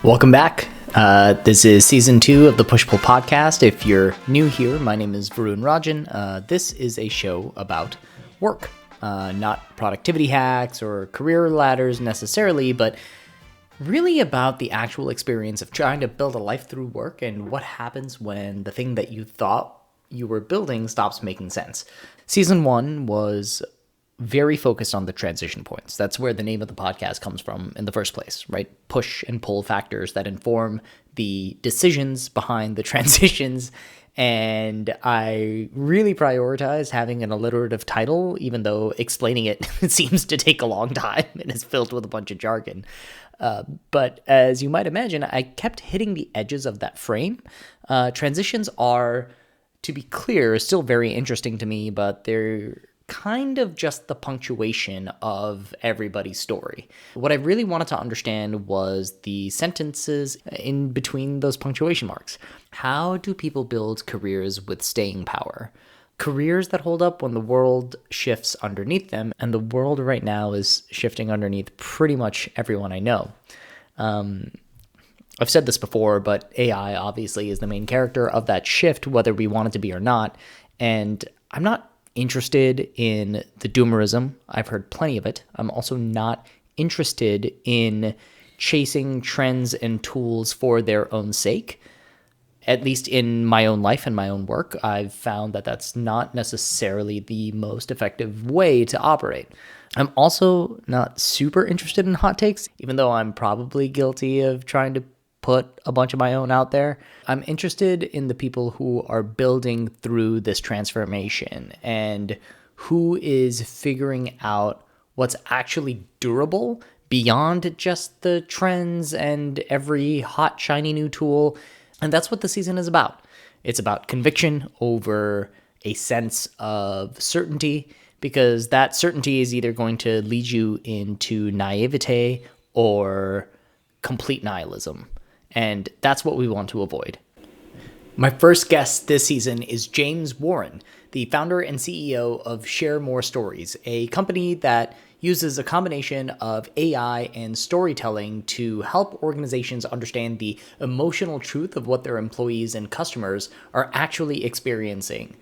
Welcome back. This is season 2 of the Push-Pull podcast. If you're new here, my name is Varun Rajan. This is a show about work, not productivity hacks or career ladders necessarily, but really about the actual experience of trying to build a life through work and what happens when the thing that you thought you were building stops making sense. Season 1 was very focused on the transition points. That's where the name of the podcast comes from in the first place, right? Push and pull factors that inform the decisions behind the transitions. And I really prioritize having an alliterative title, even though explaining it seems to take a long time and is filled with a bunch of jargon. But as you might imagine, I kept hitting the edges of that frame. Transitions are, to be clear, still very interesting to me, but they're kind of just the punctuation of everybody's story. What I really wanted to understand was the sentences in between those punctuation marks. How do people build careers with staying power? Careers that hold up when the world shifts underneath them, and the world right now is shifting underneath pretty much everyone I know. I've said this before, but AI obviously is the main character of that shift, whether we want it to be or not. And I'm not interested in the doomerism. I've heard plenty of it. I'm also not interested in chasing trends and tools for their own sake. At least in my own life and my own work, I've found that that's not necessarily the most effective way to operate. I'm also not super interested in hot takes, even though I'm probably guilty of trying to put a bunch of my own out there. I'm interested in the people who are building through this transformation and who is figuring out what's actually durable beyond just the trends and every hot, shiny new tool. And that's what the season is about. It's about conviction over a sense of certainty, because that certainty is either going to lead you into naivete or complete nihilism. And that's what we want to avoid. My first guest this season is James Warren, the founder and CEO of Share More Stories, a company that uses a combination of AI and storytelling to help organizations understand the emotional truth of what their employees and customers are actually experiencing.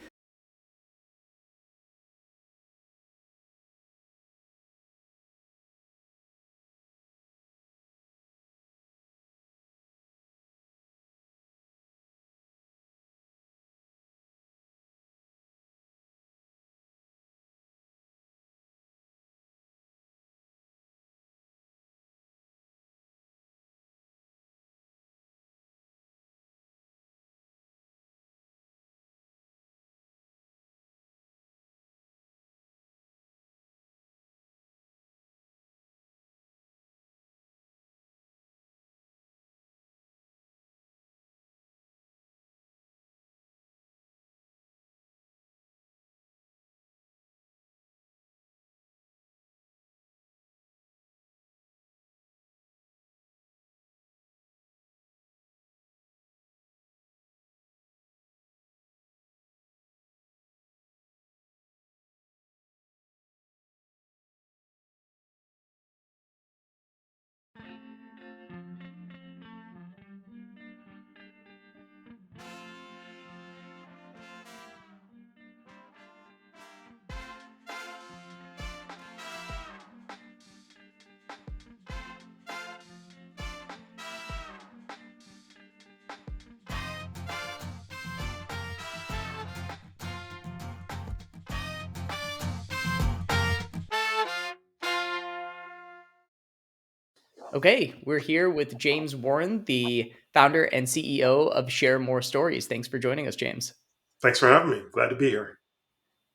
Okay, we're here with James Warren, the founder and CEO of Share More Stories. Thanks for joining us, James. Thanks for having me. Glad to be here.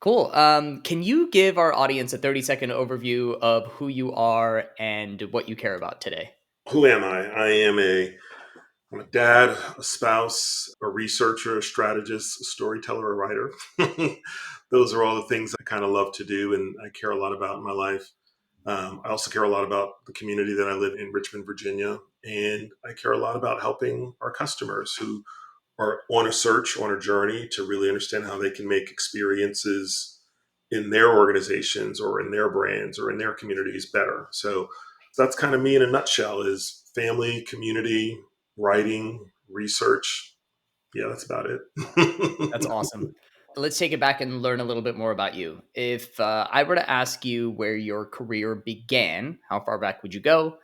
Cool. Can you give our audience a 30-second overview of who you are and what you care about today? Who am I? I'm a dad, a spouse, a researcher, a strategist, a storyteller, a writer. Those are all the things I kind of love to do and I care a lot about in my life. I also care a lot about the community that I live in, Richmond, Virginia, and I care a lot about helping our customers who are on a search, on a journey to really understand how they can make experiences in their organizations or in their brands or in their communities better. So that's kind of me in a nutshell. Is family, community, writing, research. Yeah, that's about it. That's awesome. Let's take it back and learn a little bit more about you. If I were to ask you where your career began, how far back would you go?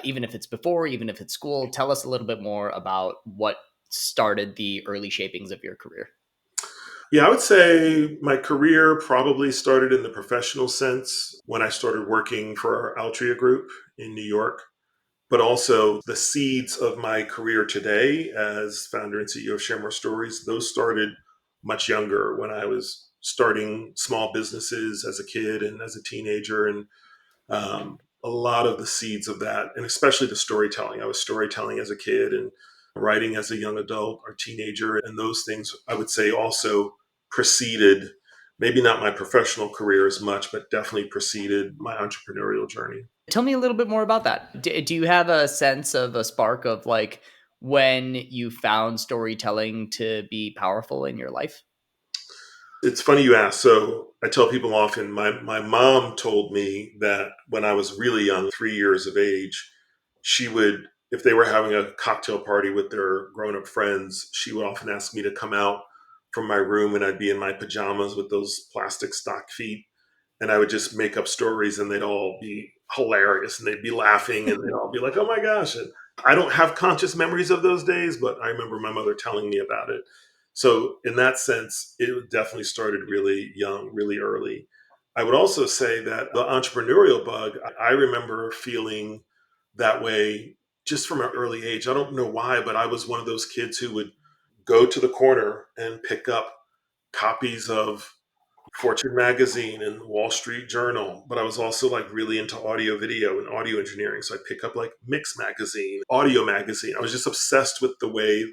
Even if it's before, even if it's school, tell us a little bit more about what started the early shapings of your career. Yeah, I would say my career probably started in the professional sense when I started working for our Altria group in New York. But also the seeds of my career today as founder and CEO of Share More Stories, those started much younger when I was starting small businesses as a kid and as a teenager. And a lot of the seeds of that, and especially the storytelling. I was storytelling as a kid and writing as a young adult or teenager. And those things, I would say, also preceded maybe not my professional career as much, but definitely preceded my entrepreneurial journey. Tell me a little bit more about that. Do you have a sense of a spark of like when you found storytelling to be powerful in your life? It's funny you ask. So I tell people often, my mom told me that when I was really young, 3 years of age, she would, if they were having a cocktail party with their grown up friends, she would often ask me to come out from my room and I'd be in my pajamas with those plastic stock feet. And I would just make up stories and they'd all be hilarious and they'd be laughing and they'd all be like, oh my gosh. And I don't have conscious memories of those days, but I remember my mother telling me about it. So, in that sense, it definitely started really young, really early. I would also say that the entrepreneurial bug, I remember feeling that way just from an early age. I don't know why, but I was one of those kids who would go to the corner and pick up copies of Fortune magazine and Wall Street Journal, but I was also like really into audio video and audio engineering. So I'd pick up like Mix magazine, audio magazine. I was just obsessed with the way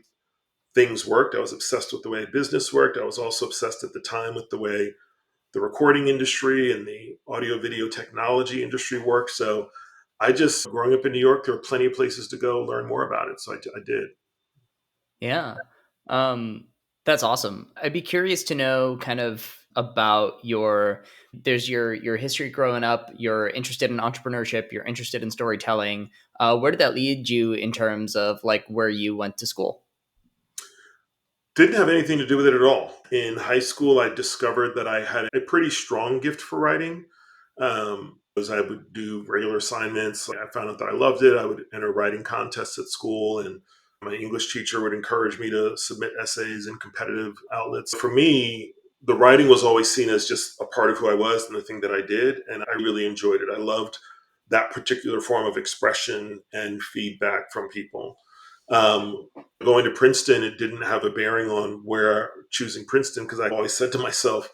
things worked. I was obsessed with the way business worked. I was also obsessed at the time with the way the recording industry and the audio video technology industry worked. So I just, growing up in New York, there were plenty of places to go learn more about it. So I did. Yeah. Um, that's awesome. I'd be curious to know kind of about there's your history growing up, you're interested in entrepreneurship, you're interested in storytelling. Where did that lead you in terms of like where you went to school? Didn't have anything to do with it at all. In high school, I discovered that I had a pretty strong gift for writing. As I would do regular assignments, I found out that I loved it. I would enter writing contests at school, and my English teacher would encourage me to submit essays in competitive outlets. For me, the writing was always seen as just a part of who I was and the thing that I did, and I really enjoyed it. I loved that particular form of expression and feedback from people. Um, Going to Princeton, it didn't have a bearing on where choosing Princeton because I always said to myself,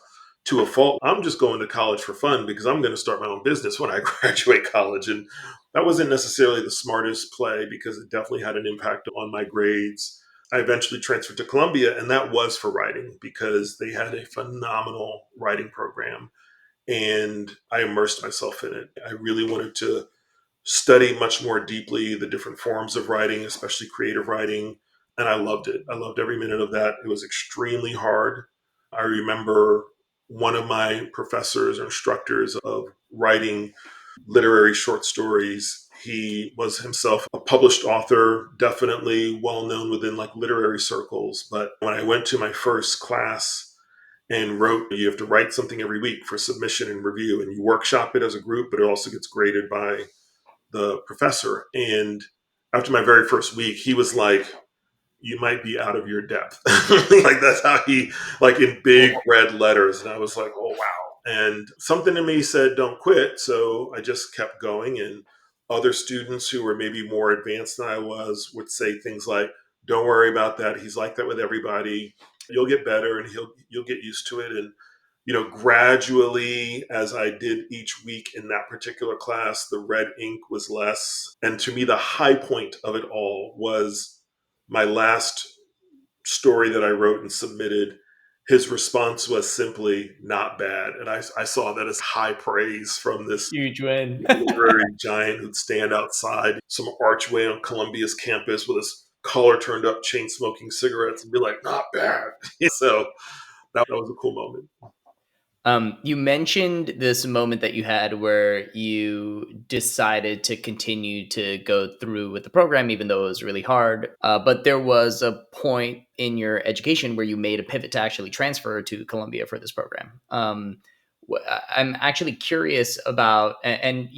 to a fault, I'm just going to college for fun because I'm going to start my own business when I graduate college. And that wasn't necessarily the smartest play because it definitely had an impact on my grades. I eventually transferred to Columbia, and that was for writing because they had a phenomenal writing program. And I immersed myself in it. I really wanted to study much more deeply the different forms of writing, especially creative writing. And I loved it. I loved every minute of that. It was extremely hard. I remember one of my professors or instructors of writing literary short stories. He was himself a published author, definitely well known within like literary circles. But when I went to my first class and wrote, you have to write something every week for submission and review, and you workshop it as a group, but it also gets graded by the professor. And after my very first week, he was like, you might be out of your depth. Like that's how he, like in big red letters. And I was like, oh, wow. And something in me said, don't quit. So I just kept going. And other students who were maybe more advanced than I was would say things like, don't worry about that. He's like that with everybody. You'll get better and you'll get used to it. And gradually as I did each week in that particular class, the red ink was less. And to me, the high point of it all was my last story that I wrote and submitted. His response was simply not bad. And I saw that as high praise from this Huge win. literary giant who'd stand outside some archway on Columbia's campus with his collar turned up, chain smoking cigarettes, and be like, not bad. So that was a cool moment. You mentioned this moment that you had where you decided to continue to go through with the program, even though it was really hard. But there was a point in your education where you made a pivot to actually transfer to Columbia for this program. I'm actually curious about, and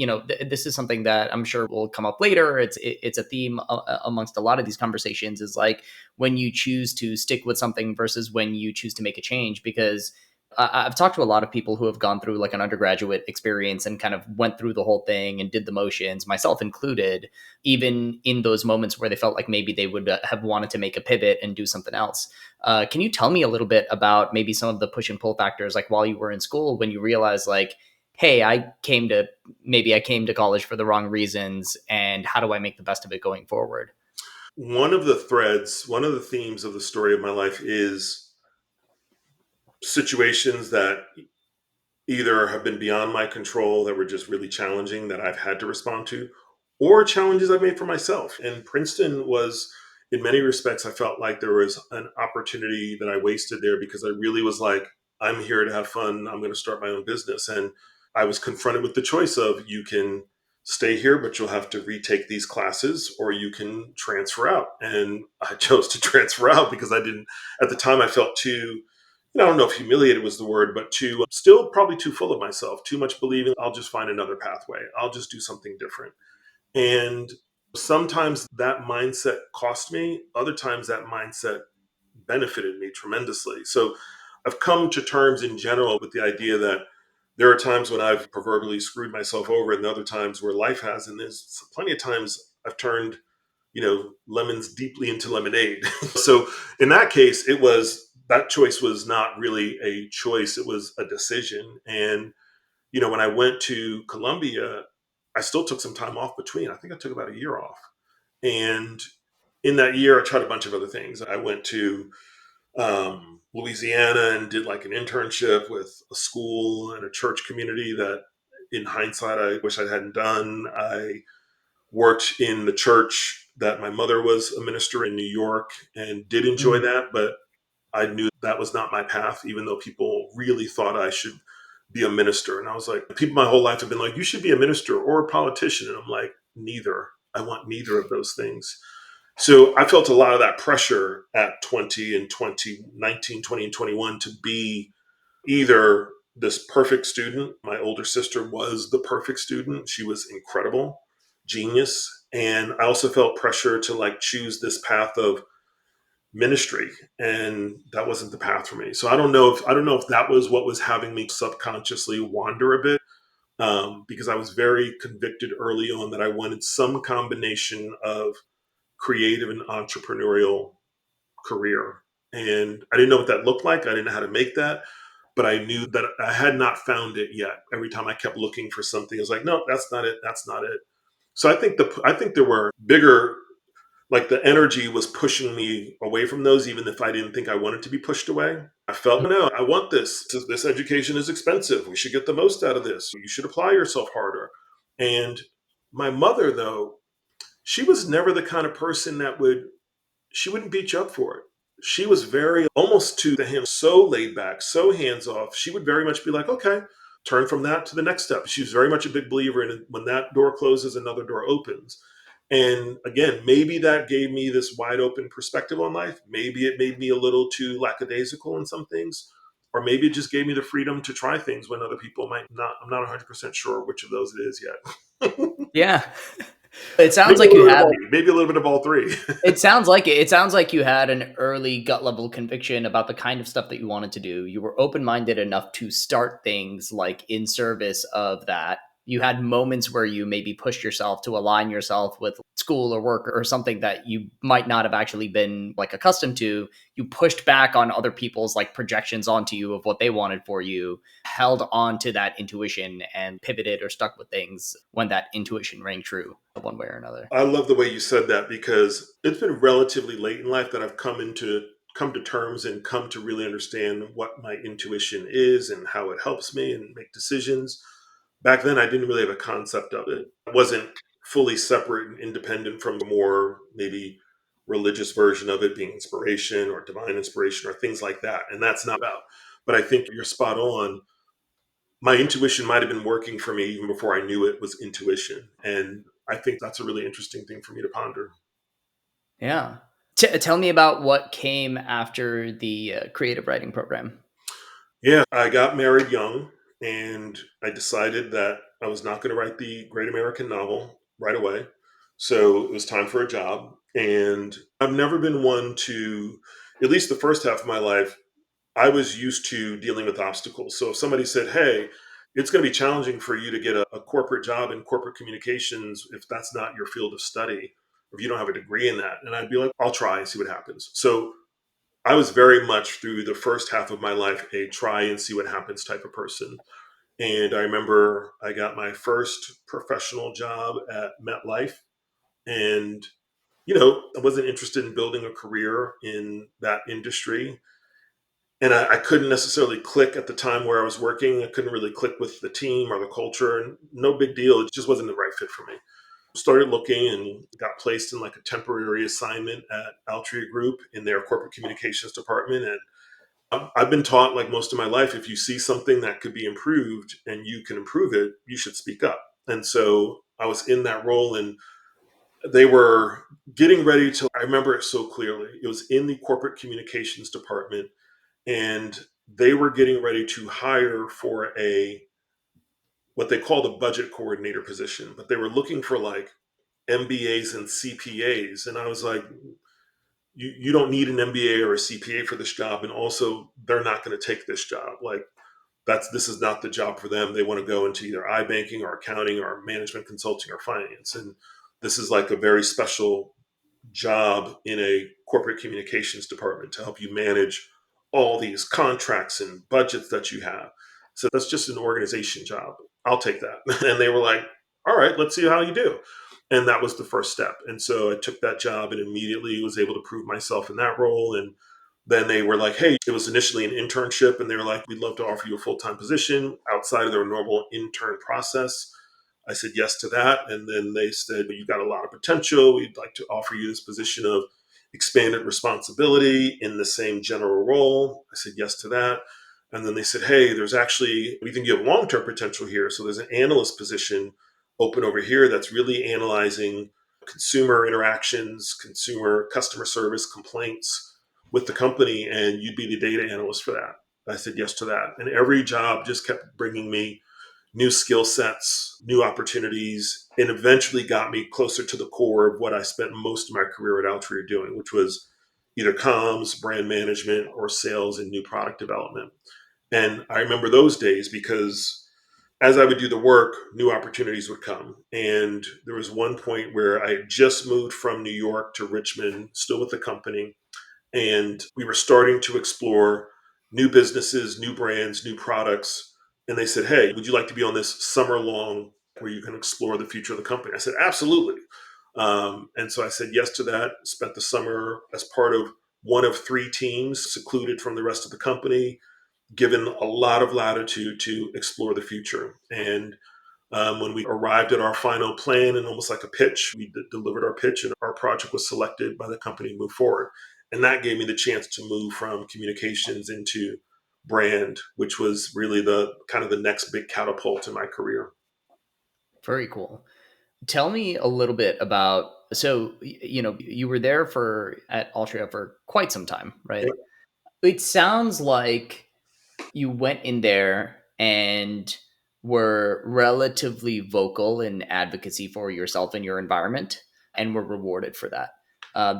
this is something that I'm sure will come up later. It's a theme amongst a lot of these conversations. Is like when you choose to stick with something versus when you choose to make a change, because I've talked to a lot of people who have gone through like an undergraduate experience and kind of went through the whole thing and did the motions, myself included, even in those moments where they felt like maybe they would have wanted to make a pivot and do something else. Can you tell me a little bit about maybe some of the push and pull factors, like while you were in school, when you realized like, hey, I came to college for the wrong reasons, and how do I make the best of it going forward? One of the themes of the story of my life is situations that either have been beyond my control that were just really challenging that I've had to respond to, or challenges I've made for myself. And Princeton was, in many respects, I felt like there was an opportunity that I wasted there because I really was like, I'm here to have fun. I'm going to start my own business. And I was confronted with the choice of you can stay here, but you'll have to retake these classes, or you can transfer out. And I chose to transfer out because I didn't, at the time, I felt too, I don't know if humiliated was the word, but too, still probably too full of myself, too much believing I'll just find another pathway. I'll just do something different. And sometimes that mindset cost me. Other times that mindset benefited me tremendously. So I've come to terms in general with the idea that there are times when I've proverbially screwed myself over, and other times where life has. And there's plenty of times I've turned, lemons deeply into lemonade. So in that case, that choice was not really a choice, it was a decision. And, when I went to Columbia, I still took some time off between. I think I took about a year off. And in that year, I tried a bunch of other things. I went to Louisiana and did like an internship with a school and a church community that, in hindsight, I wish I hadn't done. I worked in the church that my mother was a minister in New York and did enjoy Mm. that, but I knew that was not my path, even though people really thought I should be a minister. And I was like, people my whole life have been like, you should be a minister or a politician. And I'm like, neither. I want neither of those things. So I felt a lot of that pressure at 20 and 2019, 20 and 21 to be either this perfect student. My older sister was the perfect student. She was incredible, genius. And I also felt pressure to like choose this path of ministry, and that wasn't the path for me. So I don't know if that was what was having me subconsciously wander a bit, because I was very convicted early on that I wanted some combination of creative and entrepreneurial career. And I didn't know what that looked like. I didn't know how to make that, but I knew that I had not found it yet. Every time I kept looking for something, I was like, no, that's not it. That's not it. So I think there were bigger, like the energy was pushing me away from those, even if I didn't think I wanted to be pushed away. I felt, no, I want this. This education is expensive. We should get the most out of this. You should apply yourself harder. And my mother, though, she was never the kind of person she wouldn't beat you up for it. She was very, almost to the him, so laid back, so hands off. She would very much be like, okay, turn from that to the next step. She was very much a big believer in when that door closes, another door opens. And again, maybe that gave me this wide open perspective on life. Maybe it made me a little too lackadaisical in some things. Or maybe it just gave me the freedom to try things when other people might not. I'm not 100% sure which of those it is yet. Yeah. It sounds Maybe a like you little bit of had all, maybe a little bit of all three. It sounds like it. It sounds like you had an early gut level conviction about the kind of stuff that you wanted to do. You were open minded enough to start things like in service of that. You had moments where you maybe pushed yourself to align yourself with school or work or something that you might not have actually been like accustomed to. You pushed back on other people's like projections onto you of what they wanted for you, held on to that intuition and pivoted or stuck with things when that intuition rang true one way or another. I love the way you said that because it's been relatively late in life that I've come to terms and come to really understand what my intuition is and how it helps me and make decisions. Back then I didn't really have a concept of it. I wasn't fully separate and independent from the more maybe religious version of it being inspiration or divine inspiration or things like that. And that's not about. But I think you're spot on. my intuition might have been working for me even before I knew it was intuition. And I think that's a really interesting thing for me to ponder. Yeah. Tell me about what came after the creative writing program. Yeah, I got married young and I decided that I was not going to write the great American novel right away. So it was time for a job. And I've never been one to, at least the first half of my life, I was used to dealing with obstacles. So if somebody said, hey, it's going to be challenging for you to get a corporate job in corporate communications if that's not your field of study, or if you don't have a degree in that. And I'd be like, I'll try and see what happens. So I was very much through the first half of my life a try and see what happens type of person. And I remember I got my first professional job at MetLife. And, I wasn't interested in building a career in that industry. And I couldn't necessarily click at the time where I was working. I couldn't really click with the team or the culture. And no big deal. It just wasn't the right fit for me. Started looking and got placed in like a temporary assignment at Altria Group in their corporate communications department. And I've been taught, like most of my life, if you see something that could be improved and you can improve it, you should speak up. And so I was in that role, and they were getting ready to, I remember it so clearly. It was in the corporate communications department, and they were getting ready to hire for what they called a budget coordinator position, but they were looking for like MBAs and CPAs. And I was like, you don't need an MBA or a CPA for this job. And also, they're not going to take this job. Like, this is not the job for them. They want to go into either iBanking or accounting or management consulting or finance. And this is like a very special job in a corporate communications department to help you manage all these contracts and budgets that you have. So that's just an organization job. I'll take that. And they were like, all right, let's see how you do. And that was the first step. And so I took that job and immediately was able to prove myself in that role. And then they were like, hey, it was initially an internship. And they were like, we'd love to offer you a full time position outside of their normal intern process. I said yes to that. And then they said, well, you've got a lot of potential. We'd like to offer you this position of expanded responsibility in the same general role. I said yes to that. And then they said, hey, we think you have long term potential here. So there's an analyst position open over here that's really analyzing consumer interactions, consumer customer service complaints with the company. And you'd be the data analyst for that. I said yes to that. And every job just kept bringing me new skill sets, new opportunities, and eventually got me closer to the core of what I spent most of my career at Altria doing, which was either comms, brand management, or sales and new product development. And I remember those days because as I would do the work, new opportunities would come. And there was one point where I had just moved from New York to Richmond, still with the company, and we were starting to explore new businesses, new brands, new products. And they said, hey, would you like to be on this summer long where you can explore the future of the company? I said, absolutely. And so I said yes to that, spent the summer as part of one of three teams, secluded from the rest of the company, given a lot of latitude to explore the future. And when we arrived at our final plan and almost like a pitch, we delivered our pitch and our project was selected by the company to move forward. And that gave me the chance to move from communications into brand, which was really the kind of the next big catapult in my career. Very cool. Tell me a little bit about, so you were there for at Altria for quite some time, right? Yep. It sounds like you went in there and were relatively vocal in advocacy for yourself and your environment and were rewarded for that.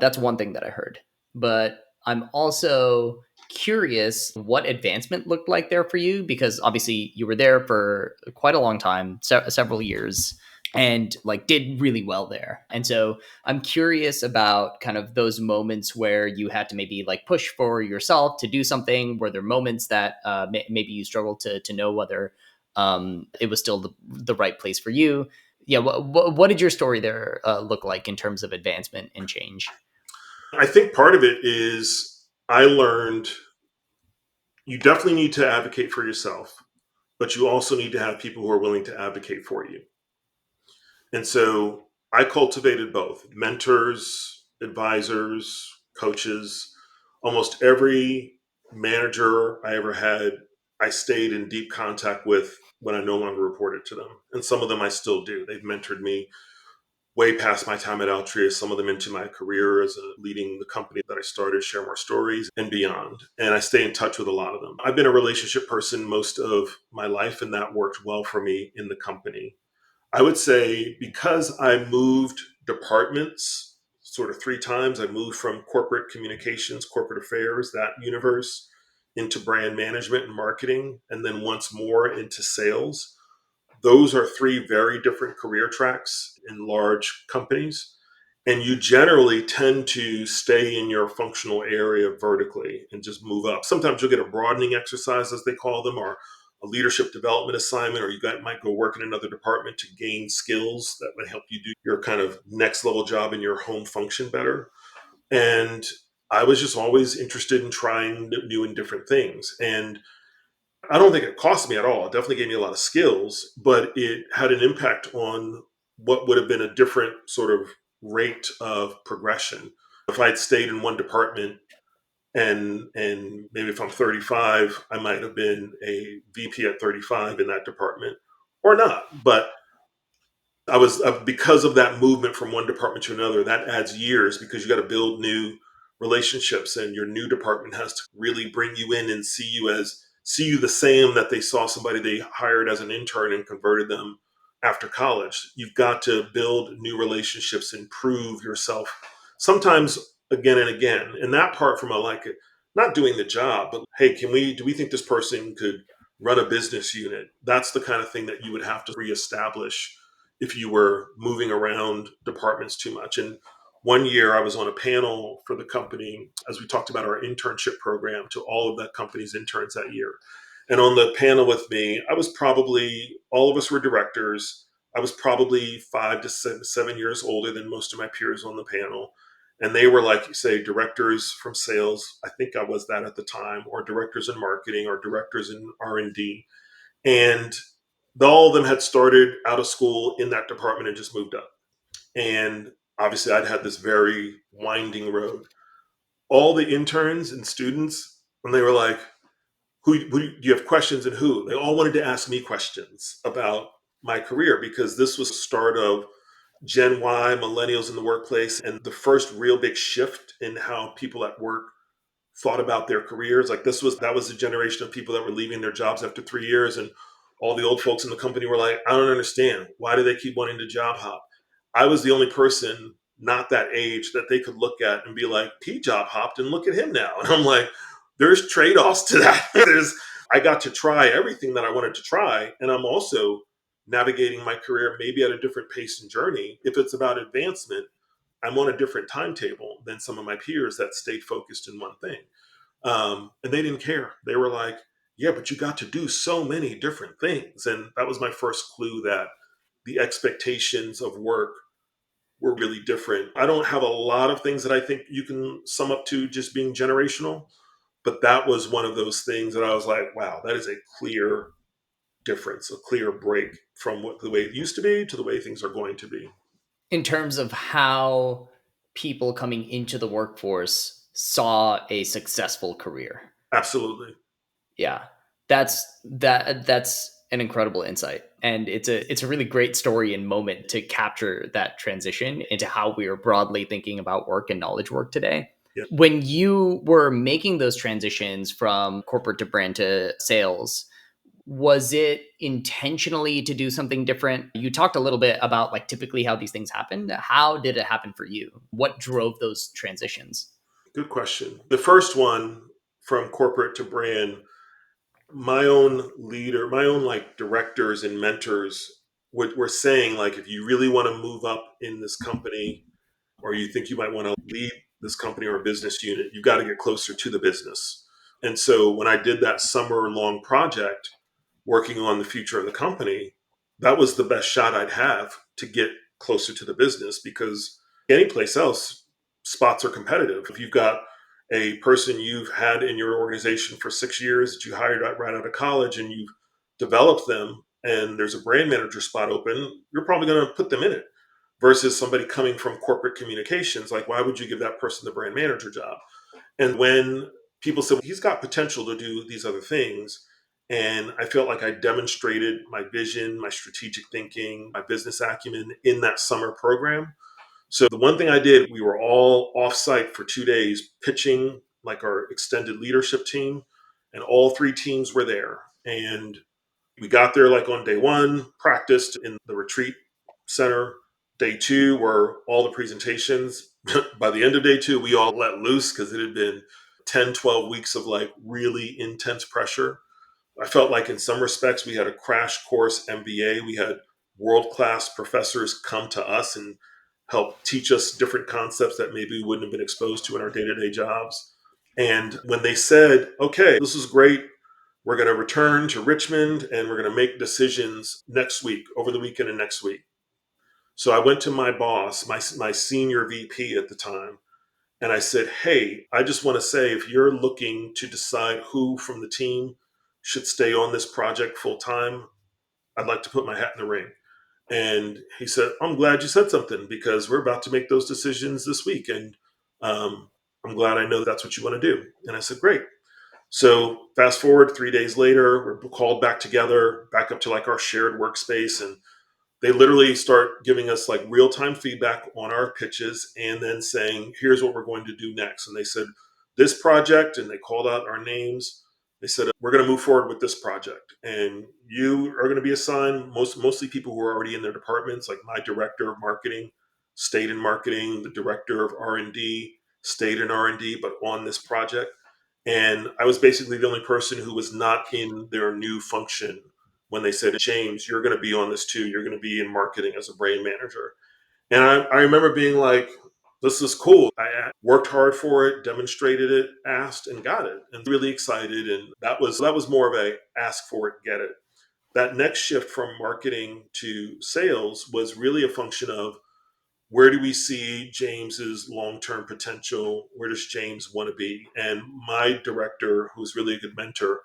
That's one thing that I heard. But I'm also curious what advancement looked like there for you, because obviously you were there for quite a long time, several years, and like did really well there. And so I'm curious about kind of those moments where you had to maybe like push for yourself to do something. Were there moments that maybe you struggled to know whether it was still the right place for you? Yeah. What did your story there look like in terms of advancement and change? I think part of it is I learned you definitely need to advocate for yourself, but you also need to have people who are willing to advocate for you. And so I cultivated both mentors, advisors, coaches. Almost every manager I ever had I stayed in deep contact with when I no longer reported to them. And some of them I still do. They've mentored me way past my time at Altria, some of them into my career as leading the company that I started, Share More Stories, and beyond. And I stay in touch with a lot of them. I've been a relationship person most of my life, and that worked well for me in the company. I would say because I moved departments sort of three times, I moved from corporate communications, corporate affairs, that universe, into brand management and marketing, and then once more into sales. Those are three very different career tracks in large companies. And you generally tend to stay in your functional area vertically and just move up. Sometimes you'll get a broadening exercise, as they call them, or a leadership development assignment, or might go work in another department to gain skills that might help you do your kind of next level job in your home function better. And I was just always interested in trying new and different things. And I don't think it cost me at all. It definitely gave me a lot of skills, but it had an impact on what would have been a different sort of rate of progression. If I'd stayed in one department and maybe if I'm 35, I might have been a VP at 35 in that department or not. But I was because of that movement from one department to another. That adds years because you got to build new relationships, and your new department has to really bring you in and see you the same that they saw somebody they hired as an intern and converted them after college. You've got to build new relationships and prove yourself. Sometimes again and again, and that part from a like not doing the job, but hey, do we think this person could run a business unit? That's the kind of thing that you would have to reestablish if you were moving around departments too much. And one year I was on a panel for the company as we talked about our internship program to all of that company's interns that year. And on the panel with me, all of us were directors. I was probably 5 to 7 years older than most of my peers on the panel. And they were, like you say, directors from sales. I think I was that at the time, or directors in marketing, or directors in R&D. And all of them had started out of school in that department and just moved up. And obviously, I'd had this very winding road. All the interns and students, when they were like, who do you have questions and who? They all wanted to ask me questions about my career because this was the start of Gen Y, millennials in the workplace, and the first real big shift in how people at work thought about their careers. Like that was the generation of people that were leaving their jobs after 3 years, and all the old folks in the company were like, I don't understand. Why do they keep wanting to job hop? I was the only person not that age that they could look at and be like, he job hopped and look at him now. And I'm like, there's trade-offs to that. I got to try everything that I wanted to try. And I'm also navigating my career maybe at a different pace and journey. If it's about advancement, I'm on a different timetable than some of my peers that stayed focused in one thing. And they didn't care. They were like, yeah, but you got to do so many different things. And that was my first clue that the expectations of work were really different. I don't have a lot of things that I think you can sum up to just being generational, but that was one of those things that I was like, wow, that is a clear difference, a clear break from the way it used to be to the way things are going to be. In terms of how people coming into the workforce saw a successful career. Absolutely. Yeah. That's an incredible insight. And it's a really great story and moment to capture that transition into how we are broadly thinking about work and knowledge work today. Yeah. When you were making those transitions from corporate to brand to sales, was it intentionally to do something different? You talked a little bit about like typically how these things happen. How did it happen for you? What drove those transitions? Good question. The first one from corporate to brand, my own leader, my own like directors and mentors were saying like, if you really want to move up in this company, or you think you might want to lead this company or a business unit, you got to get closer to the business. And so when I did that summer long project working on the future of the company, that was the best shot I'd have to get closer to the business, because any place else, spots are competitive. If you've got a person you've had in your organization for 6 years that you hired right out of college and you've developed them, and there's a brand manager spot open, you're probably going to put them in it versus somebody coming from corporate communications. Like, why would you give that person the brand manager job? And when people said, well, he's got potential to do these other things, And I felt like I demonstrated my vision, my strategic thinking, my business acumen in that summer program. So the one thing I did, we were all off site for 2 days pitching like our extended leadership team, and all three teams were there. And we got there like on day one, practiced in the retreat center. Day two were all the presentations. By the end of day two, we all let loose because it had been 10, 12 weeks of like really intense pressure. I felt like in some respects we had a crash course MBA. We had world class professors come to us and help teach us different concepts that maybe we wouldn't have been exposed to in our day to day jobs. And when they said, okay, this is great, we're going to return to Richmond and we're going to make decisions next week, over the weekend and next week. So I went to my boss, my senior VP at the time, and I said, hey, I just want to say if you're looking to decide who from the team should stay on this project full time, I'd like to put my hat in the ring. And he said, I'm glad you said something because we're about to make those decisions this week. And I'm glad I know that's what you want to do. And I said, great. So fast forward 3 days later, we're called back together, back up to like our shared workspace. And they literally start giving us like real time feedback on our pitches and then saying, here's what we're going to do next. And they said, this project, and they called out our names. They said, we're going to move forward with this project. And you are going to be assigned mostly people who are already in their departments, like my director of marketing stayed in marketing, the director of R&D stayed in R&D, but on this project. And I was basically the only person who was not in their new function when they said, James, you're going to be on this too. You're going to be in marketing as a brand manager. And I remember being like, this is cool. I worked hard for it, demonstrated it, asked and got it, and really excited. And that was more of a ask for it, get it. That next shift from marketing to sales was really a function of where do we see James's long-term potential? Where does James want to be? And my director, who's really a good mentor,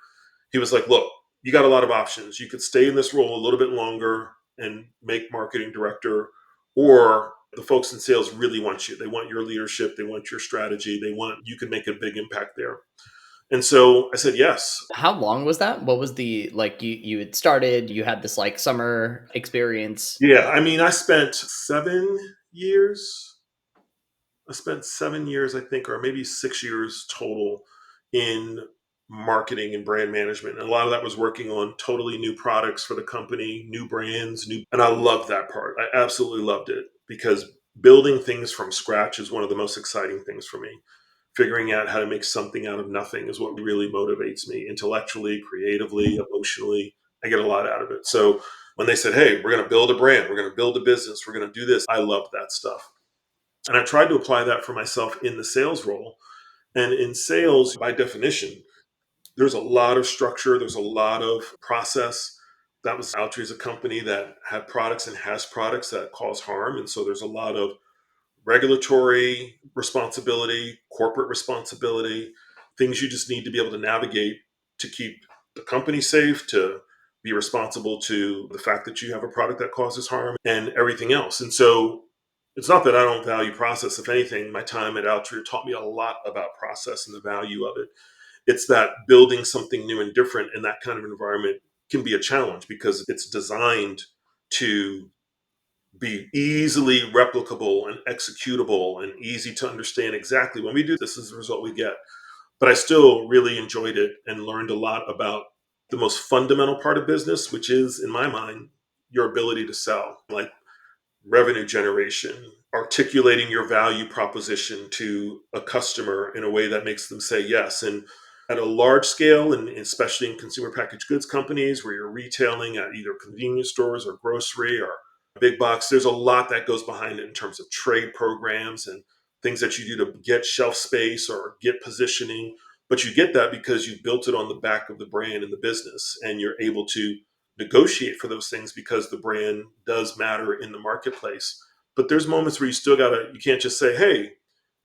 he was like, look, you got a lot of options. You could stay in this role a little bit longer and make marketing director, or the folks in sales really want you. They want your leadership. They want your strategy. They want, you can make a big impact there. And so I said, yes. How long was that? What was the like you had started, you had this like summer experience. Yeah. I mean, I spent 7 years, I think, or maybe 6 years total in marketing and brand management. And a lot of that was working on totally new products for the company, new brands, and I loved that part. I absolutely loved it because building things from scratch is one of the most exciting things for me. Figuring out how to make something out of nothing is what really motivates me intellectually, creatively, emotionally. I get a lot out of it. So when they said, hey, we're going to build a brand, we're going to build a business, we're going to do this, I loved that stuff. And I tried to apply that for myself in the sales role. And in sales, by definition, there's a lot of structure, there's a lot of process. That was Altria is a company that had products and has products that cause harm. And so there's a lot of regulatory responsibility, corporate responsibility, things you just need to be able to navigate to keep the company safe, to be responsible to the fact that you have a product that causes harm and everything else. And so it's not that I don't value process. If anything, my time at Altria taught me a lot about process and the value of it. It's that building something new and different in that kind of environment can be a challenge because it's designed to be easily replicable and executable and easy to understand exactly when we do this is the result we get. But I still really enjoyed it and learned a lot about the most fundamental part of business, which is, in my mind, your ability to sell, like revenue generation, articulating your value proposition to a customer in a way that makes them say yes. And at a large scale, and especially in consumer packaged goods companies where you're retailing at either convenience stores or grocery or big box, there's a lot that goes behind it in terms of trade programs and things that you do to get shelf space or get positioning. But you get that because you built it on the back of the brand and the business, and you're able to negotiate for those things because the brand does matter in the marketplace. But there's moments where you can't just say, hey,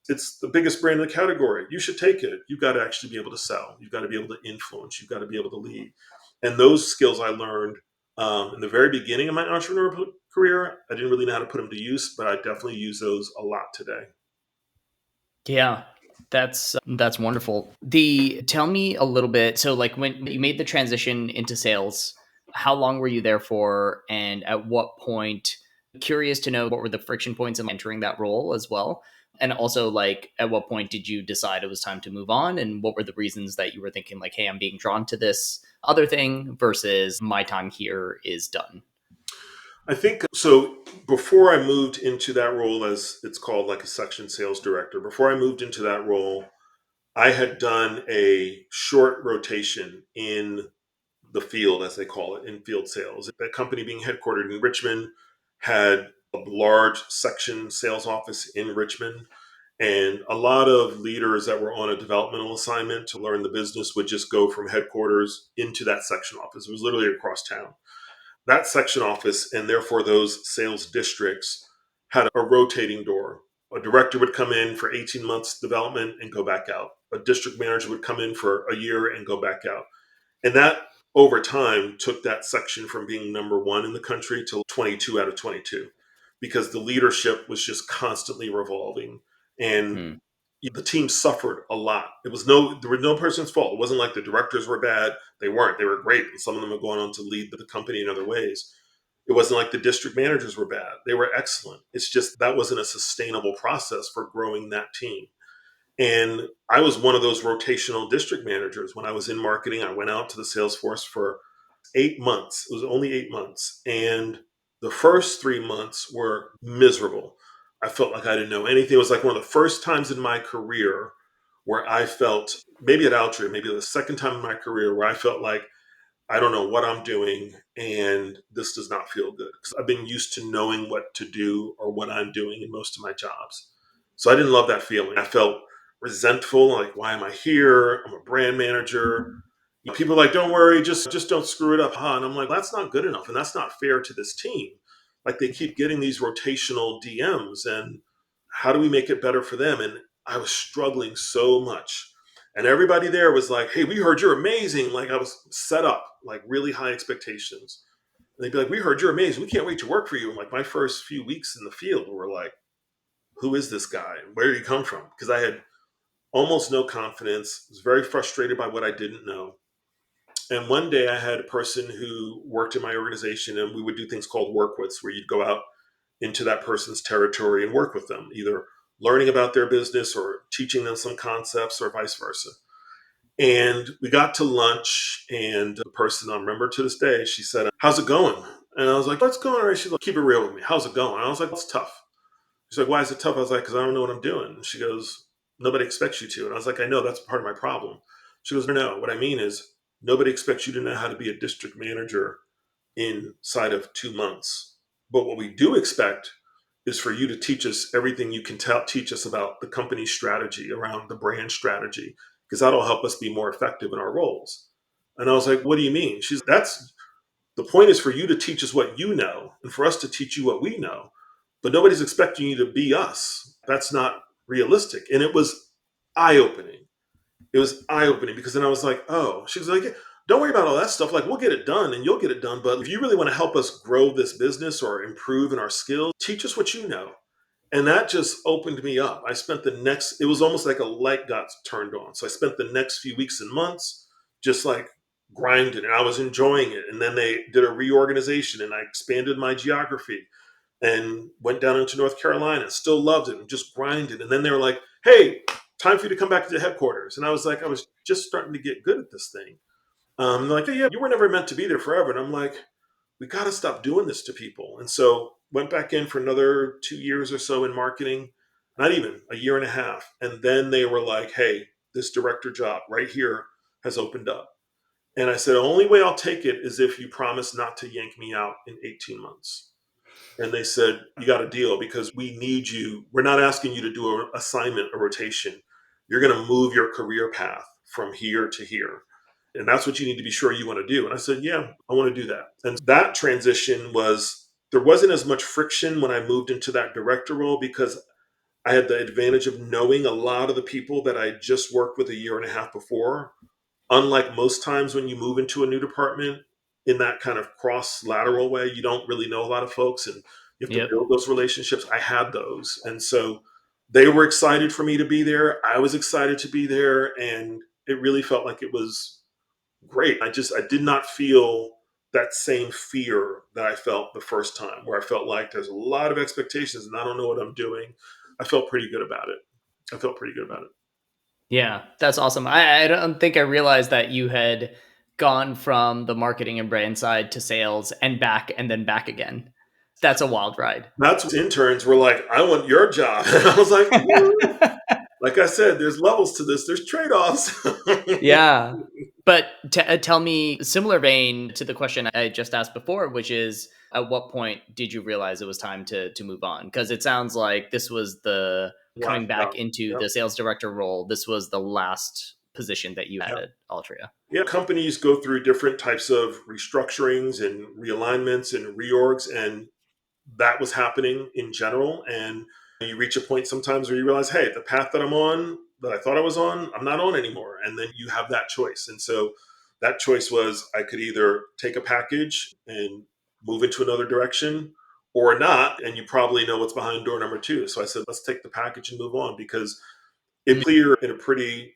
it's the biggest brand in the category, you should take it. You've got to actually be able to sell. You've got to be able to influence. You've got to be able to lead. And those skills I learned in the very beginning of my entrepreneurial career. I didn't really know how to put them to use, but I definitely use those a lot today. Yeah. That's wonderful. Tell me a little bit. So like when you made the transition into sales, how long were you there for, and at what point? Curious to know what were the friction points in entering that role as well. And also like at what point did you decide it was time to move on, and what were the reasons that you were thinking like, hey, I'm being drawn to this other thing versus my time here is done. I think so. Before I moved into that role, as it's called, like a section sales director, before I moved into that role, I had done a short rotation in the field, as they call it, in field sales. That company being headquartered in Richmond had a large section sales office in Richmond. And a lot of leaders that were on a developmental assignment to learn the business would just go from headquarters into that section office. It was literally across town. That section office, and therefore those sales districts, had a rotating door. A director would come in for 18 months development and go back out. A district manager would come in for a year and go back out. And that over time took that section from being number one in the country to 22 out of 22 because the leadership was just constantly revolving. And Hmm. the team suffered a lot. There was no person's fault. It wasn't like the directors were bad. They weren't. They were great. And some of them have gone on to lead the company in other ways. It wasn't like the district managers were bad. They were excellent. It's just that wasn't a sustainable process for growing that team. And I was one of those rotational district managers. When I was in marketing, I went out to the sales force for 8 months. It was only 8 months. And the first 3 months were miserable. I felt like I didn't know anything. It was like one of the first times in my career where I felt, maybe at Altria, maybe the second time in my career, where I felt like I don't know what I'm doing and this does not feel good. Because I've been used to knowing what to do or what I'm doing in most of my jobs. So I didn't love that feeling. I felt resentful, like, why am I here? I'm a brand manager. People are like, don't worry, just don't screw it up, huh? And I'm like, that's not good enough, and that's not fair to this team. Like they keep getting these rotational DMs, and how do we make it better for them? And I was struggling so much. And everybody there was like, hey, we heard you're amazing. Like I was set up like really high expectations. And they'd be like, we heard you're amazing. We can't wait to work for you. And like my first few weeks in the field were like, who is this guy? Where did he come from? Because I had almost no confidence, was very frustrated by what I didn't know. And one day I had a person who worked in my organization, and we would do things called work withs, where you'd go out into that person's territory and work with them, either learning about their business or teaching them some concepts or vice versa. And we got to lunch, and the person I remember to this day, she said, how's it going? And I was like, what's going on? She's like, keep it real with me. How's it going? And I was like, it's tough. She's like, why is it tough? I was like, because I don't know what I'm doing. And she goes, nobody expects you to. And I was like, I know, that's part of my problem. She goes, no, what I mean is nobody expects you to know how to be a district manager inside of 2 months. But what we do expect is for you to teach us everything you can teach us about the company strategy, around the brand strategy, because that'll help us be more effective in our roles. And I was like, what do you mean? That's the point, is for you to teach us what you know and for us to teach you what we know. But nobody's expecting you to be us. That's not realistic. And it was eye opening. It was eye opening because then I was like, oh, she was like, don't worry about all that stuff. Like, we'll get it done and you'll get it done. But if you really want to help us grow this business or improve in our skills, teach us what you know. And that just opened me up. It was almost like a light got turned on. So I spent the next few weeks and months just like grinding, and I was enjoying it. And then they did a reorganization and I expanded my geography and went down into North Carolina, still loved it and just grinded. And then they were like, hey, time for you to come back to the headquarters. And I was like, I was just starting to get good at this thing. They're like, hey, yeah, you were never meant to be there forever. And I'm like, we got to stop doing this to people. And so went back in for another 2 years or so in marketing, not even a year and a half. And then they were like, hey, this director job right here has opened up. And I said, the only way I'll take it is if you promise not to yank me out in 18 months. And they said, you got a deal, because we need you. We're not asking you to do an assignment, a rotation. You're going to move your career path from here to here. And that's what you need to be sure you want to do. And I said, yeah, I want to do that. And that transition there wasn't as much friction when I moved into that director role, because I had the advantage of knowing a lot of the people that I just worked with a year and a half before. Unlike most times when you move into a new department in that kind of cross lateral way, you don't really know a lot of folks and you have to Yep. build those relationships. I had those. And so They were excited for me to be there. I was excited to be there. And it really felt like it was great. I did not feel that same fear that I felt the first time, where I felt like there's a lot of expectations and I don't know what I'm doing. I felt pretty good about it. I felt pretty good about it. Yeah, that's awesome. I don't think I realized that you had gone from the marketing and brand side to sales and back and then back again. That's a wild ride. That's when interns were like, I want your job. And I was like, like I said, there's levels to this, there's trade offs. Yeah. But tell me, similar vein to the question I just asked before, which is at what point did you realize it was time to move on? Because it sounds like this was the coming Last back job. into Yep. the sales director role. This was the last position that you had Yep. at Altria. Yeah, companies go through different types of restructurings and realignments and reorgs, and that was happening in general. And you reach a point sometimes where you realize, hey, the path that I'm on, that I thought I was on, I'm not on anymore. And then you have that choice. And so that choice was I could either take a package and move into another direction or not. And you probably know what's behind door number two. So I said, let's take the package and move on, because it clear in a pretty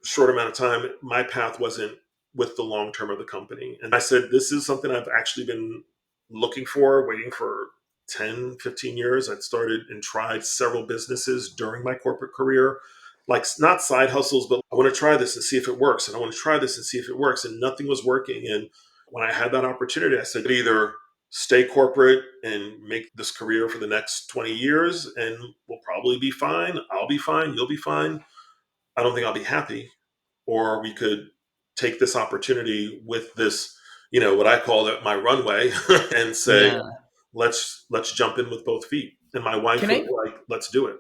short amount of time, my path wasn't with the long term of the company. And I said, this is something I've actually been looking for, waiting for 10, 15 years. I'd started and tried several businesses during my corporate career, like not side hustles, but I want to try this and see if it works. And I want to try this and see if it works. And nothing was working. And when I had that opportunity, I said, either stay corporate and make this career for the next 20 years and we'll probably be fine. I'll be fine. You'll be fine. I don't think I'll be happy. Or we could take this opportunity with this, what I call it my runway, and say, Yeah. let's jump in with both feet. And my wife Can was I like, let's do it.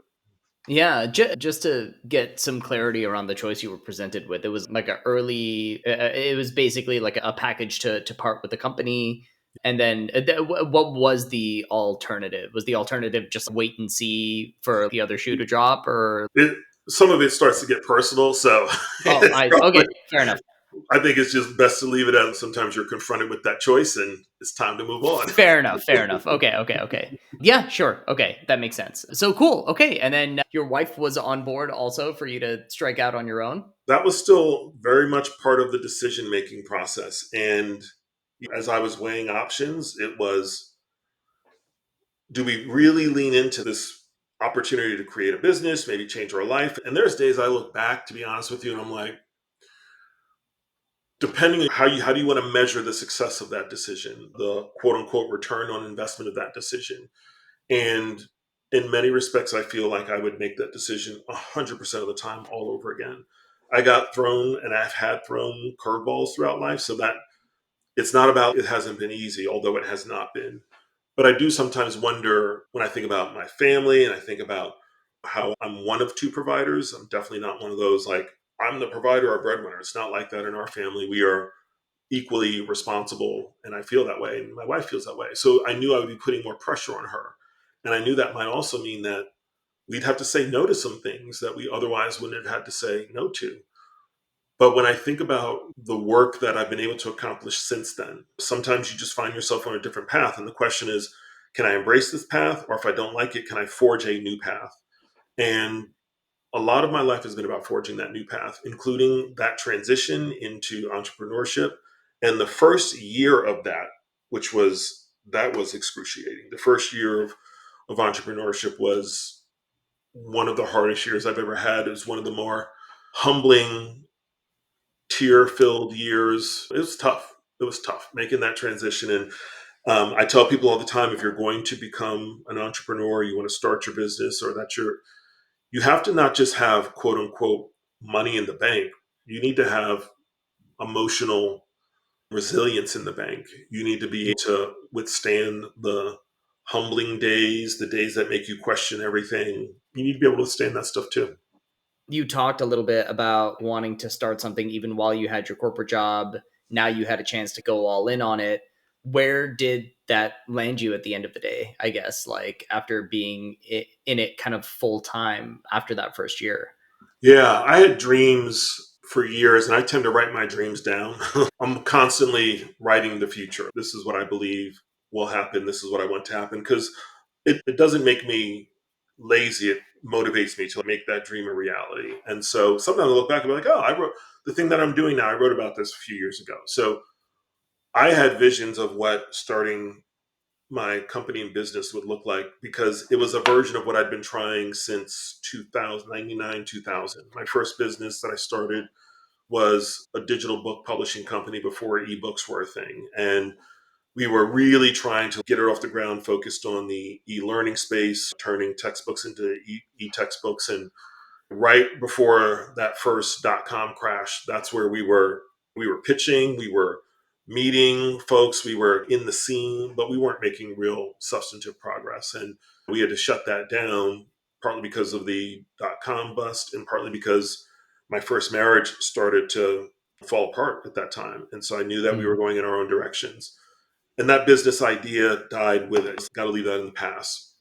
Yeah, just to get some clarity around the choice you were presented with, it was like a early. It was basically like a package to part with the company, and then what was the alternative? Was the alternative just wait and see for the other shoe to drop, or it some of it starts to get personal. So oh, it's okay, probably, fair enough. I think it's just best to leave it as sometimes you're confronted with that choice and it's time to move on. Fair enough. Fair enough. Okay. Okay. Okay. Yeah. Sure. Okay. That makes sense. So cool. Okay. And then your wife was on board also for you to strike out on your own. That was still very much part of the decision making process. And as I was weighing options, it was, do we really lean into this opportunity to create a business, maybe change our life? And there's days I look back, to be honest with you, and I'm like, depending on how do you want to measure the success of that decision, the quote unquote return on investment of that decision. And in many respects, I feel like I would make that decision 100% of the time all over again. I got thrown and I've had thrown curveballs throughout life. So that it's not about, it hasn't been easy, although it has not been. But I do sometimes wonder when I think about my family and I think about how I'm one of two providers. I'm definitely not one of those like, I'm the provider or breadwinner. It's not like that in our family. We are equally responsible. And I feel that way. And my wife feels that way. So I knew I would be putting more pressure on her. And I knew that might also mean that we'd have to say no to some things that we otherwise wouldn't have had to say no to. But when I think about the work that I've been able to accomplish since then, sometimes you just find yourself on a different path. And the question is, can I embrace this path? Or if I don't like it, can I forge a new path? And a lot of my life has been about forging that new path, including that transition into entrepreneurship. And the first year of that, that was excruciating. The first year of entrepreneurship was one of the hardest years I've ever had. It was one of the more humbling, tear filled years. It was tough. It was tough making that transition. And I tell people all the time, if you're going to become an entrepreneur, you want to start your business, or you have to not just have quote unquote money in the bank. You need to have emotional resilience in the bank. You need to be able to withstand the humbling days, the days that make you question everything. You need to be able to withstand that stuff too. You talked a little bit about wanting to start something even while you had your corporate job. Now you had a chance to go all in on it. Where did that land you at the end of the day? I guess, like after being in it kind of full time after that first year. Yeah, I had dreams for years, and I tend to write my dreams down. I'm constantly writing the future. This is what I believe will happen. This is what I want to happen, because it doesn't make me lazy, it motivates me to make that dream a reality. And so sometimes I look back and be like, oh, I wrote the thing that I'm doing now. I wrote about this a few years ago. So I had visions of what starting my company and business would look like because it was a version of what I'd been trying since 2099, 2000. My first business that I started was a digital book publishing company before ebooks were a thing. And we were really trying to get it off the ground, focused on the e-learning space, turning textbooks into e-textbooks. And right before that first dot-com crash, that's where we were pitching, we were meeting folks, we were in the scene, but we weren't making real substantive progress. And we had to shut that down, partly because of the dot-com bust and partly because my first marriage started to fall apart at that time. And so I knew that we were going in our own directions. And that business idea died with it. Got to leave that in the past.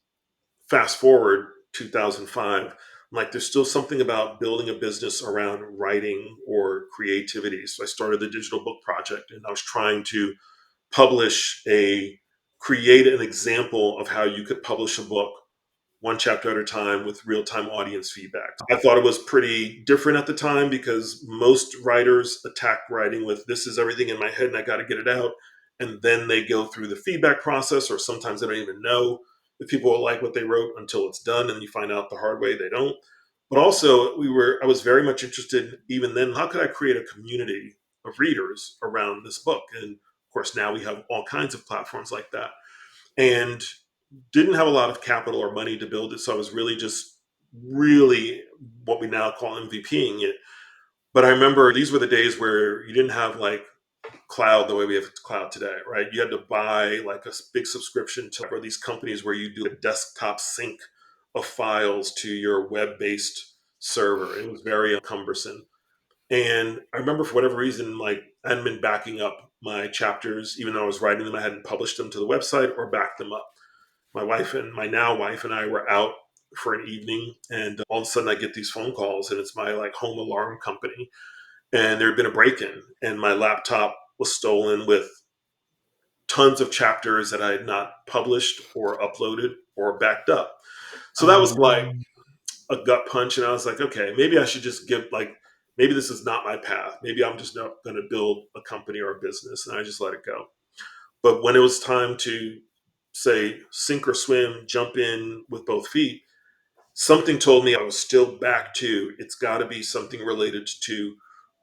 Fast forward 2005, I'm like, there's still something about building a business around writing or creativity. So I started the digital book project, and I was trying to create an example of how you could publish a book one chapter at a time with real-time audience feedback. I thought it was pretty different at the time because most writers attack writing with, this is everything in my head and I got to get it out. And then they go through the feedback process, or sometimes they don't even know if people will like what they wrote until it's done, and you find out the hard way they don't. But also I was very much interested even then, how could I create a community of readers around this book? And of course now we have all kinds of platforms like that. And didn't have a lot of capital or money to build it. So I was really what we now call MVPing it. But I remember these were the days where you didn't have like cloud the way we have cloud today, right? You had to buy like a big subscription to these companies where you do a desktop sync of files to your web-based server. It was very cumbersome. And I remember for whatever reason, like I hadn't been backing up my chapters, even though I was writing them, I hadn't published them to the website or backed them up. My now wife and I were out for an evening, and all of a sudden I get these phone calls, and it's my like home alarm company, and there had been a break-in, and my laptop was stolen with tons of chapters that I had not published or uploaded or backed up. So that was like No. a gut punch, and I was like, okay, maybe I should just maybe this is not my path. Maybe I'm just not going to build a company or a business, and I just let it go. But when it was time to say sink or swim, jump in with both feet, something told me I was still back to it's got to be something related to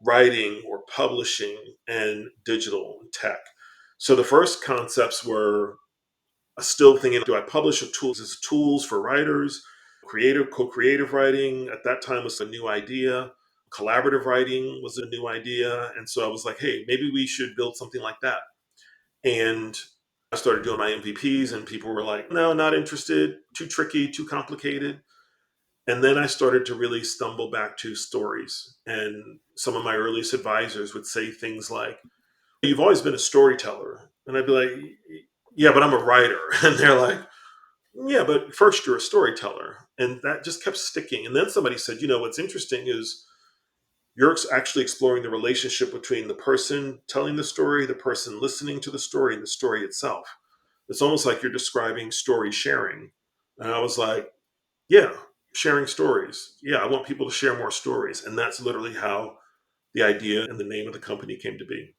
writing or publishing and digital and tech. So the first concepts were still thinking, do I publish a tools as tools for writers? Co-creative writing at that time was a new idea. Collaborative writing was a new idea. And so I was like, hey, maybe we should build something like that. And I started doing my MVPs, and people were like, no, not interested, too tricky, too complicated. And then I started to really stumble back to stories. And some of my earliest advisors would say things like, you've always been a storyteller. And I'd be like, yeah, but I'm a writer. And they're like, yeah, but first you're a storyteller. And that just kept sticking. And then somebody said, what's interesting is you're actually exploring the relationship between the person telling the story, the person listening to the story, and the story itself. It's almost like you're describing story sharing. And I was like, yeah, sharing stories. Yeah, I want people to share more stories. And that's literally how the idea and the name of the company came to be.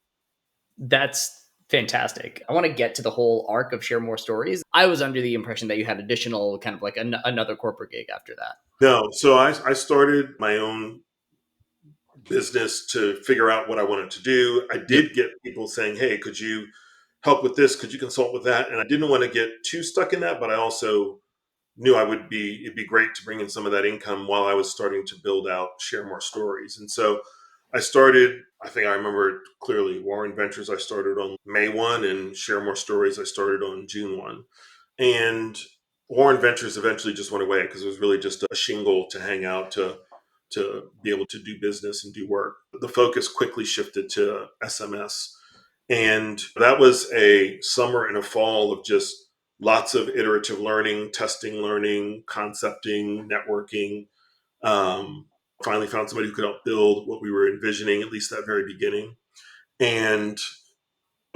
That's fantastic. I want to get to the whole arc of share more stories. I was under the impression that you had additional kind of like another corporate gig after that. No, so I started my own business to figure out what I wanted to do. I Yep. did get people saying, hey, could you help with this? Could you consult with that? And I didn't want to get too stuck in that, but I also knew it'd be great to bring in some of that income while I was starting to build out Share More Stories. And so I think I remember clearly, Warren Ventures I started on May 1, and Share More Stories I started on June 1. And Warren Ventures eventually just went away because it was really just a shingle to hang out to be able to do business and do work. The focus quickly shifted to SMS. And that was a summer and a fall of just lots of iterative learning, testing, learning, concepting, networking. Um, Finally found somebody who could help build what we were envisioning, at least that very beginning. And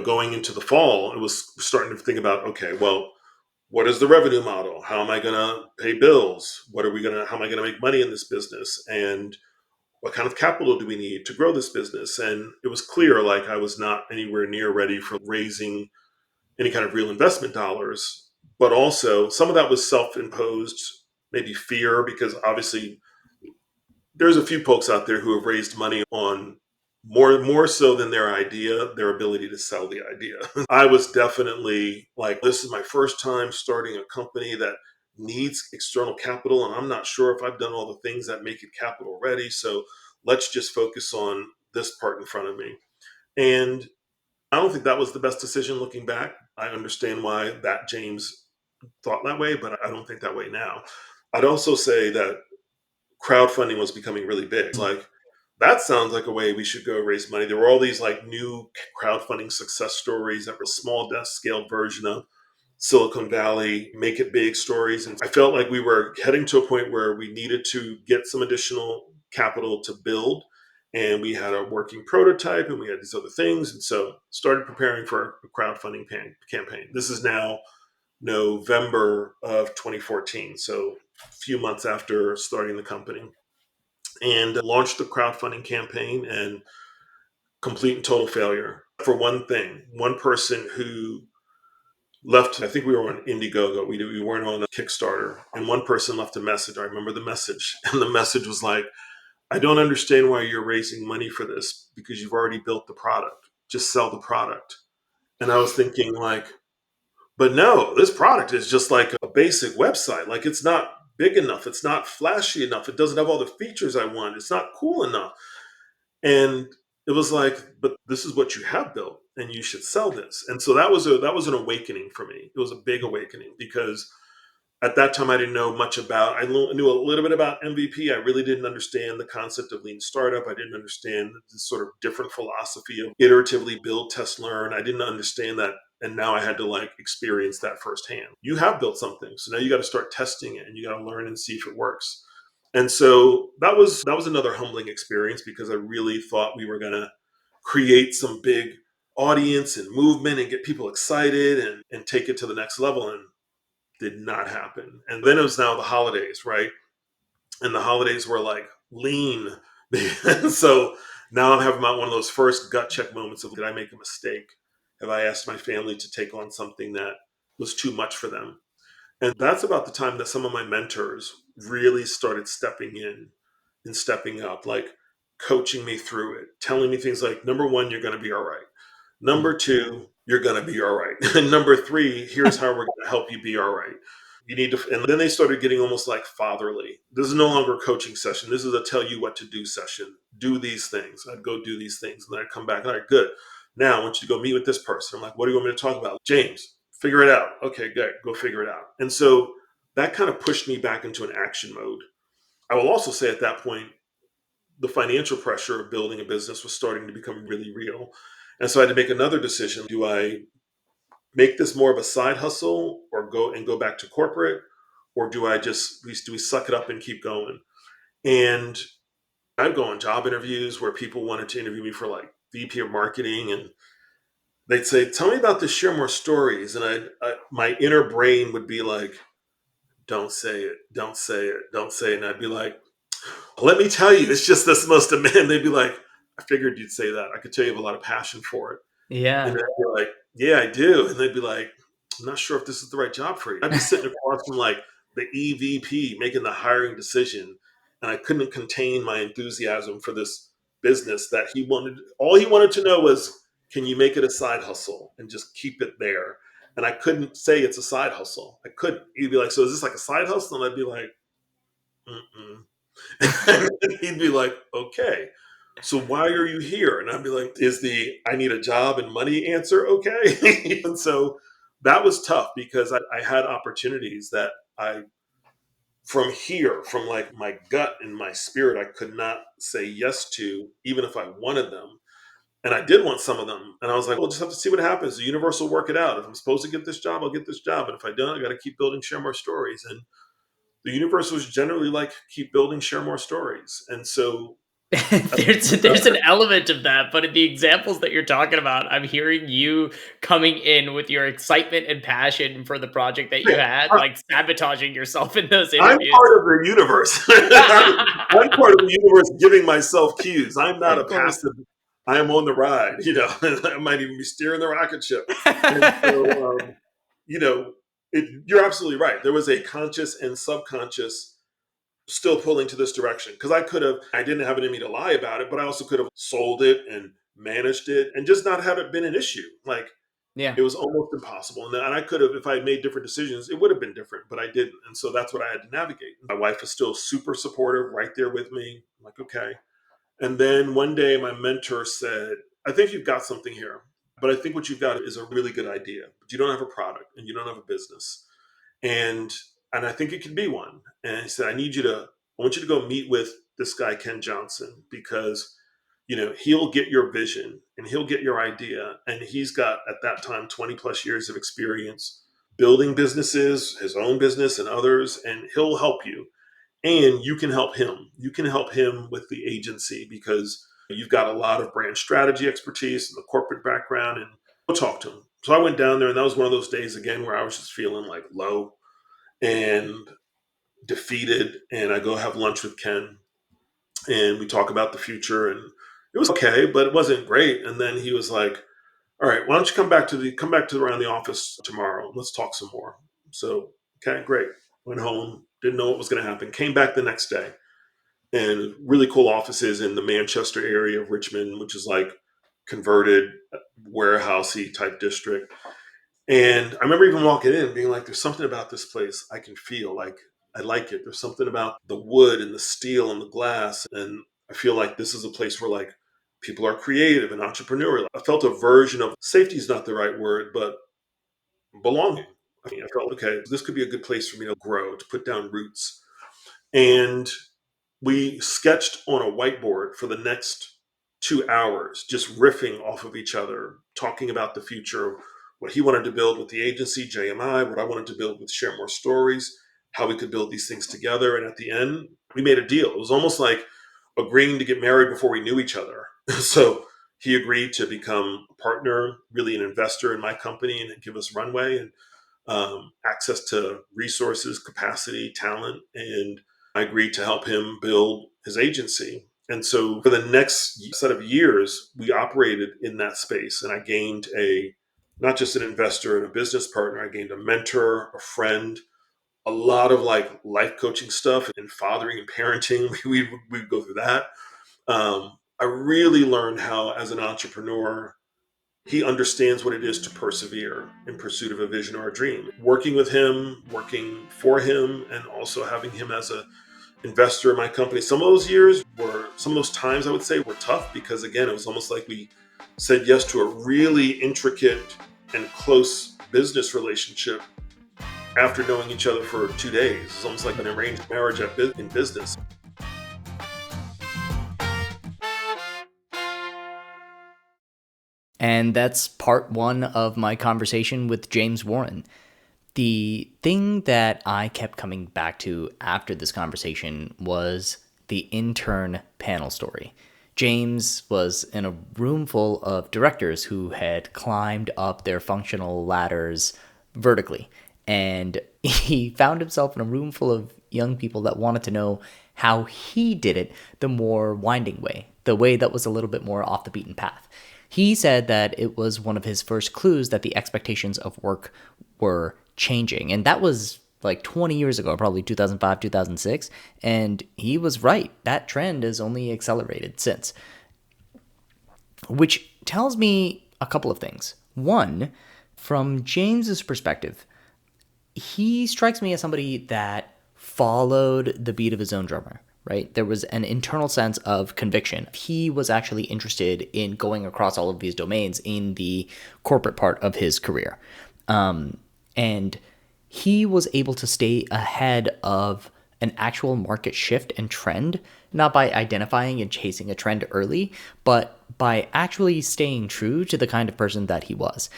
going into the fall, it was starting to think about, okay, well, what is the revenue model? How am I going to pay bills? How am I going to make money in this business? And what kind of capital do we need to grow this business? And it was clear, like, I was not anywhere near ready for raising any kind of real investment dollars. But also, some of that was self-imposed, maybe fear, because obviously there's a few folks out there who have raised money on more so than their ability to sell the idea. I was definitely like, this is my first time starting a company that needs external capital, and I'm not sure if I've done all the things that make it capital ready. So let's just focus on this part in front of me. And I don't think that was the best decision looking back. I understand why that James thought that way, but I don't think that way now. I'd also say that crowdfunding was becoming really big. It's like, that sounds like a way we should go raise money. There were all these like new crowdfunding success stories that were small desk scale version of Silicon Valley, make it big stories. And I felt like we were heading to a point where we needed to get some additional capital to build. And we had a working prototype and we had these other things. And so started preparing for a crowdfunding campaign. This is now November of 2014. So a few months after starting the company, and launched the crowdfunding campaign, and complete and total failure for one thing. One person who left, I think we were on Indiegogo, we weren't on a Kickstarter, and one person left a message. I remember the message, and the message was like, I don't understand why you're raising money for this because you've already built the product. Just sell the product. And I was thinking, like, but no, this product is just like a basic website. Like, it's not big enough. It's not flashy enough. It doesn't have all the features I want. It's not cool enough. And it was like, but this is what you have built and you should sell this. And so that was an awakening for me. It was a big awakening because at that time I didn't know much about, I knew a little bit about MVP. I really didn't understand the concept of lean startup. I didn't understand this sort of different philosophy of iteratively build, test, learn. I didn't understand that. And now I had to like experience that firsthand. You have built something. So now you got to start testing it and you got to learn and see if it works. And so that was another humbling experience because I really thought we were going to create some big audience and movement and get people excited and take it to the next level. And did not happen. And then it was now the holidays, right? And the holidays were like lean. So now I'm having one of those first gut check moments of, did I make a mistake? Have I asked my family to take on something that was too much for them? And that's about the time that some of my mentors really started stepping in and stepping up, like coaching me through it, telling me things like, number one, you're going to be all right. Number two, you're going to be all right. And number three, here's how we're going to help you be all right. You need to, and then they started getting almost like fatherly. This is no longer a coaching session. This is a tell you what to do session. Do these things. I'd go do these things. And then I'd come back. All right, good. Now I want you to go meet with this person. I'm like, what do you want me to talk about? James, figure it out. Okay, good. Go figure it out. And so that kind of pushed me back into an action mode. I will also say at that point, the financial pressure of building a business was starting to become really real. And so I had to make another decision. Do I make this more of a side hustle or go back to corporate? Or do we suck it up and keep going? And I'd go on job interviews where people wanted to interview me for like VP of marketing, and they'd say, tell me about this, share more stories. And my inner brain would be like, don't say it, don't say it, don't say it. And I'd be like, let me tell you, it's just this most amazing. They'd be like, I figured you'd say that. I could tell you have a lot of passion for it. And Yeah. I'd be like, yeah, I do. And they'd be like, I'm not sure if this is the right job for you. I'd be sitting across from like the EVP making the hiring decision. And I couldn't contain my enthusiasm for this business that all he wanted to know was, can you make it a side hustle and just keep it there? And I couldn't say it's a side hustle. I couldn't. He'd be like, so is this like a side hustle? And I'd be like, mm-mm. And he'd be like, okay, so why are you here? And I'd be like, is the I need a job and money answer okay? And so that was tough because I had opportunities that from like my gut and my spirit, I could not say yes to, even if I wanted them. And I did want some of them. And I was like, we'll just have to see what happens. The universe will work it out. If I'm supposed to get this job, I'll get this job. And if I don't, I got to keep building, share more stories. And the universe was generally like, keep building, share more stories. And so There's an element of that, but in the examples that you're talking about, I'm hearing you coming in with your excitement and passion for the project that you had, like sabotaging yourself in those I'm interviews. part of the universe. I'm part of the universe giving myself cues. I'm not a Of course. passive. I am on the ride. I might even be steering the rocket ship. And so, you know, you're absolutely right. There was a conscious and subconscious still pulling to this direction because I didn't have it in me to lie about it, but I also could have sold it and managed it and just not have it been an issue. Like Yeah. it was almost impossible. And I could have, if I had made different decisions, it would have been different, but I didn't. And so that's what I had to navigate. My wife is still super supportive, right there with me. I'm like, okay. And then one day my mentor said, I think you've got something here, but I think what you've got is a really good idea, but you don't have a product and you don't have a business. And and I think it can be one. And he said, I want you to go meet with this guy, Ken Johnson, because he'll get your vision and he'll get your idea. And he's got at that time 20 plus years of experience building businesses, his own business and others, and he'll help you. And you can help him. You can help him with the agency because you've got a lot of brand strategy expertise and the corporate background, and we'll talk to him. So I went down there, and that was one of those days again where I was just feeling like low and defeated. And I go have lunch with Ken, and we talk about the future, and it was okay, but it wasn't great. And then he was like, "All right, why don't you come back to around the office tomorrow? Let's talk some more." So okay, great. Went home, didn't know what was going to happen. Came back the next day, and really cool offices in the Manchester area of Richmond, which is like converted warehousey type district. And I remember even walking in and being like, there's something about this place I can feel like I like it. There's something about the wood and the steel and the glass. And I feel like this is a place where like people are creative and entrepreneurial. I felt a version of safety is not the right word, but belonging. I mean, I felt, okay, this could be a good place for me to grow, to put down roots. And we sketched on a whiteboard for the next 2 hours, just riffing off of each other, talking about the future, what he wanted to build with the agency, JMI, what I wanted to build with Share More Stories, how we could build these things together. And at the end, we made a deal. It was almost like agreeing to get married before we knew each other. So he agreed to become a partner, really an investor in my company, and give us Runway and access to resources, capacity, talent. And I agreed to help him build his agency. And so for the next set of years, we operated in that space. And I gained not just an investor and a business partner, I gained a mentor, a friend, a lot of like life coaching stuff and fathering and parenting. We'd go through that. I really learned how, as an entrepreneur, he understands what it is to persevere in pursuit of a vision or a dream. Working with him, working for him, and also having him as a investor in my company. Some of those times I would say were tough because again, it was almost like we said yes to a really intricate and close business relationship after knowing each other for 2 days. It's almost like an arranged marriage in business. And that's part one of my conversation with James Warren. The thing that I kept coming back to after this conversation was the intern panel story. James was in a room full of directors who had climbed up their functional ladders vertically. And he found himself in a room full of young people that wanted to know how he did it the more winding way, the way that was a little bit more off the beaten path. He said that it was one of his first clues that the expectations of work were changing. And that was like 20 years ago, probably 2005, 2006. And he was right. That trend has only accelerated since. Which tells me a couple of things. One, from James's perspective, he strikes me as somebody that followed the beat of his own drummer, right? There was an internal sense of conviction. He was actually interested in going across all of these domains in the corporate part of his career. And he was able to stay ahead of an actual market shift and trend, not by identifying and chasing a trend early, but by actually staying true to the kind of person that he was.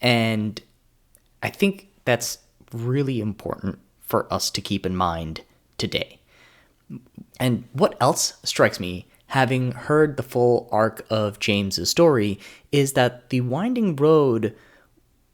And I think that's really important for us to keep in mind today. And what else strikes me having heard the full arc of James's story, is that the winding road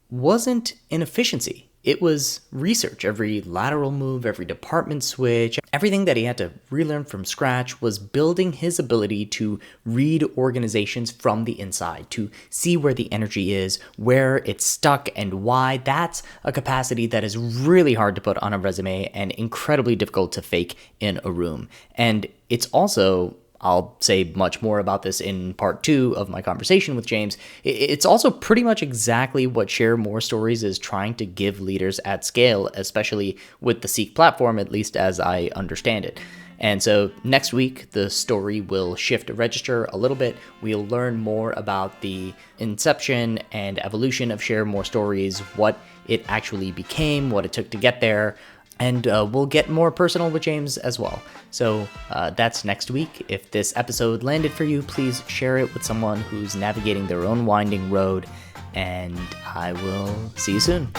wasn't inefficiency. It was research. Every lateral move, every department switch, everything that he had to relearn from scratch was building his ability to read organizations from the inside, to see where the energy is, where it's stuck, and why. That's a capacity that is really hard to put on a resume and incredibly difficult to fake in a room. And it's also, I'll say much more about this in part 2 of my conversation with James. It's also pretty much exactly what Share More Stories is trying to give leaders at scale, especially with the Seek platform, at least as I understand it. And so next week, the story will shift register a little bit. We'll learn more about the inception and evolution of Share More Stories, what it actually became, what it took to get there. And we'll get more personal with James as well. So that's next week. If this episode landed for you, please share it with someone who's navigating their own winding road. And I will see you soon.